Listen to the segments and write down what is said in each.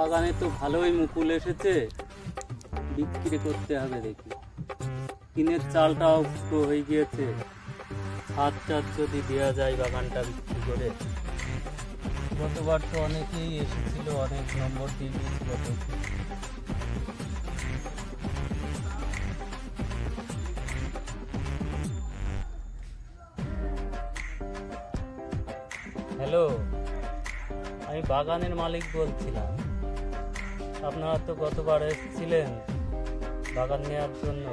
বাগানে তো ভালোই মুকুল এসেছে, বিক্রি করতে হবে দেখি। টিনের চালটাও ফুটো হয়ে গিয়েছে, ছাদ যদি দেওয়া যায় বাগানটা বিক্রি করে। গতবার তো অনেকেই এসেছিল, অনেক নম্বর দিয়ে দিয়েছিল। হ্যালো, আমি বাগানের মালিক বলছিলাম। আপনারা তো গতবার এসেছিলেন বাগান নেওয়ার জন্য।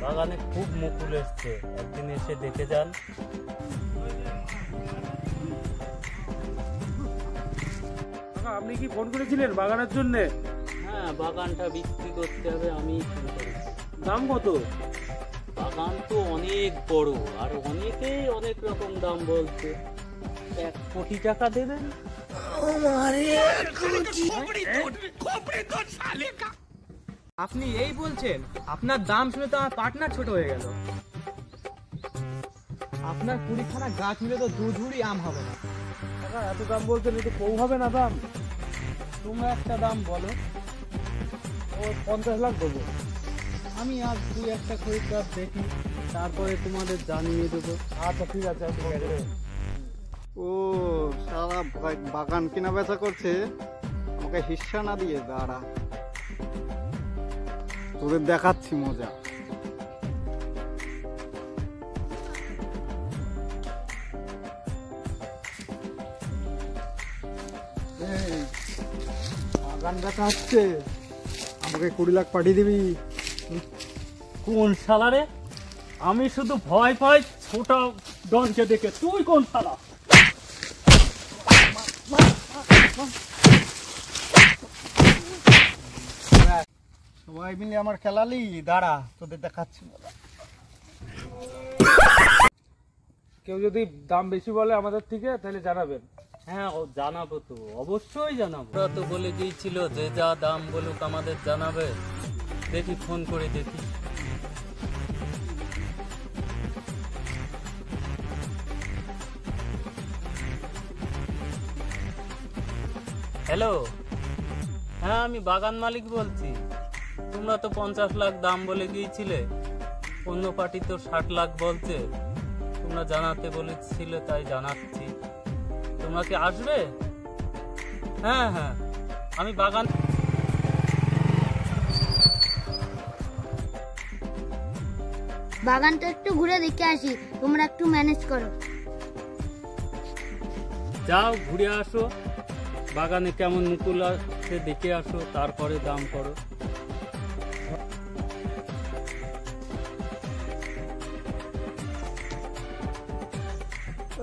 বাগানে খুব মুকুল এসছে, একদিন এসে দেখে যান। আপনি কি ফোন করেছিলেন বাগানের জন্য? হ্যাঁ, বাগানটা বিক্রি করতে হবে, আমি ফোন করেছি। দাম কত? বাগান তো অনেক বড়, আর অনেকেই অনেক রকম দাম বলছে। 1 কোটি টাকা দেবেন? আপনি এই বলছেন? আপনার দাম শুনে তো আমার পার্টনার ছোট হয়ে গেল। আপনার 20খানা গাছ মিলে তো 2 ঝুড়ি আম হবে না। টাকা এত দাম বলছেন, একটু কম হবে না দাম? তোমরা একটা দাম বলো। ও 50 লাখ দেবো। আমি আজ 2-1টা খরিদ্দার দেখি, তারপরে তোমাদের জানিয়ে দেবো। আচ্ছা ঠিক আছে, ঠিক আছে। ও সারা বাগান কেনা বেচা করছে, আমাকে হিস্সা না দিয়ে দাঁড়া, তোদের দেখাচ্ছি মজা। বাগান বেচা হচ্ছে, আমাকে 20 লাখ পাঠিয়ে দিবি। কোন শালারে? আমি শুধু ভয় পাই ছোট ডনকে দেখে। তুই কোন শালা? সবাই মিলে আমার খেলালি, দাঁড়া তোদের দেখাচ্ছি মজা। কেউ যদি দাম বেশি বলে আমাদের থেকে, তাহলে জানাবেন। হ্যাঁ, ও জানাবো তো, অবশ্যই জানাবো। ওরা তো বলে দিয়েছিল যে যা দাম বলুক আমাদের জানাবে। দেখি, ফোন করে দেখি। হ্যালো, হ্যাঁ আমি বাগান মালিক বলছি। তোমরা তো 50 লাখ দাম বলে গিয়েছিলে, অন্য পার্টি তো 60 লাখ বলছে। তোমরা জানাতে বলেছিলে, তাই জানাচ্ছি। তোমরা কি আসবে? হ্যাঁ হ্যাঁ, আমি বাগান। বাগানটা একটু ঘুরে দেখে আসি, তোমরা একটু ম্যানেজ করো। যাও, ঘুরে আসো, বাগানে কেমন মুকুল আছে দেখে আসো, তারপরে দাম করো।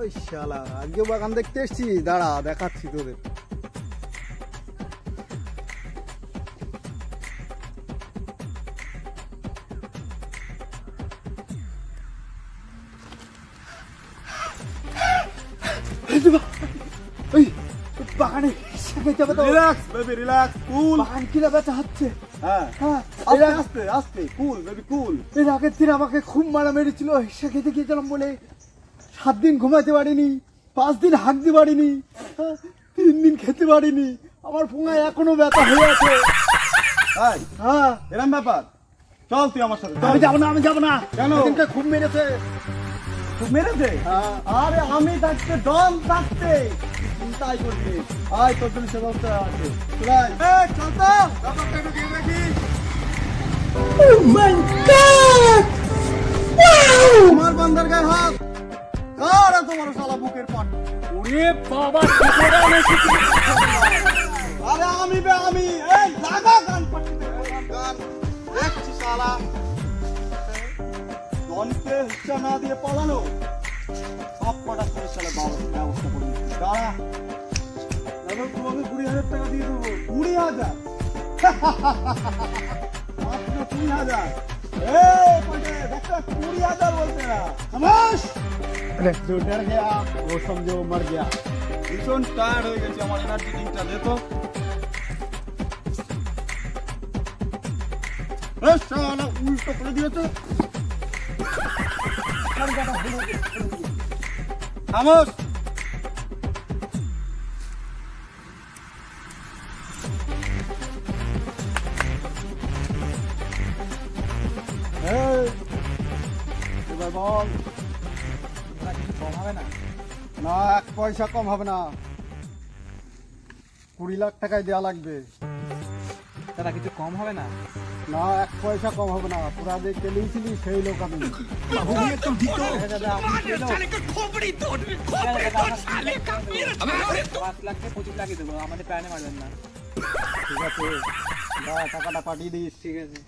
ওই শালা, আজকে বাগান দেখতে এসছি, দাঁড়া দেখাচ্ছি তোদের। বাগানে রিল্যাক্স বেবি, রিল্যাক্স, কুল। বাগান কিনা বেচা হচ্ছে। হ্যাঁ হ্যাঁ, আস্তে আস্তে, কুল বেবি, কুল। এর আগের দিন আমাকে খুব মারা মেরেছিল, হিসা খেতে গিয়েছিলাম বলে 7 দিন ঘুমাতে পারিনি, 5 দিন হাঁকতে পারিনি, 3 দিন খেতে পারিনি। আমার ফোঙায় এখনো ব্যথা হয়ে আছে। হ্যাঁ, এরকম ব্যাপার। চল তুই আমার সাথে। আমি যাবো না, আমি যাবো না। কেন? এদিনকে খুব মেরেছে। খুব মেরেছে? আরে আমি থাকতে, দম থাকতে চিন্তাই করবি। আয়, তোর জন্য সে ব্যবস্থা আছে। চল তো, ব্যাপারটা একটু দিয়ে দেখি। আমার বান্দার গায়ে হাত, কার এত বড় শালা বুকের পাট? ওরে বাবা, আরে আমি এই লাগা গান পাঠিয়ে গান দেখছি শালা। দনকে হিস্সা না দিয়ে পালানো, সব কটা করে শালা ব্যবস্থা করে নিচ্ছি। দাঁড়া, তোমাকে 20,000 টাকা দিয়ে দেবো। 20,000? মাত্র 20,000? देखो 20,000 बोलते हैं। खामोश। अरे जो डर गया वो समझो मर गया। भीषण टायर्ड हो गए আমার এনার্জি ড্রিঙ্কটা দে তো। এ শালা উল্টো করে দিয়েছে। খামোশ। বল। দাদা কিছু কম হবে না? না, 1 পয়সা কম হবে না। 20 লাখ টাকায় দেওয়া লাগবে। দাদা কিছু কম হবে না? না, 1 পয়সা কম হবে না। তোরা যে কেলিয়েছিলি সেই লোক আমি। দাদা আপনি কে লোক? দাদা, 5 লাখ থেকে 25 লাখই দেবো, আমাদের প্ল্যানে মারবেন না। ঠিক আছে, যা টাকাটা পাঠিয়ে দিস। ঠিক আছে।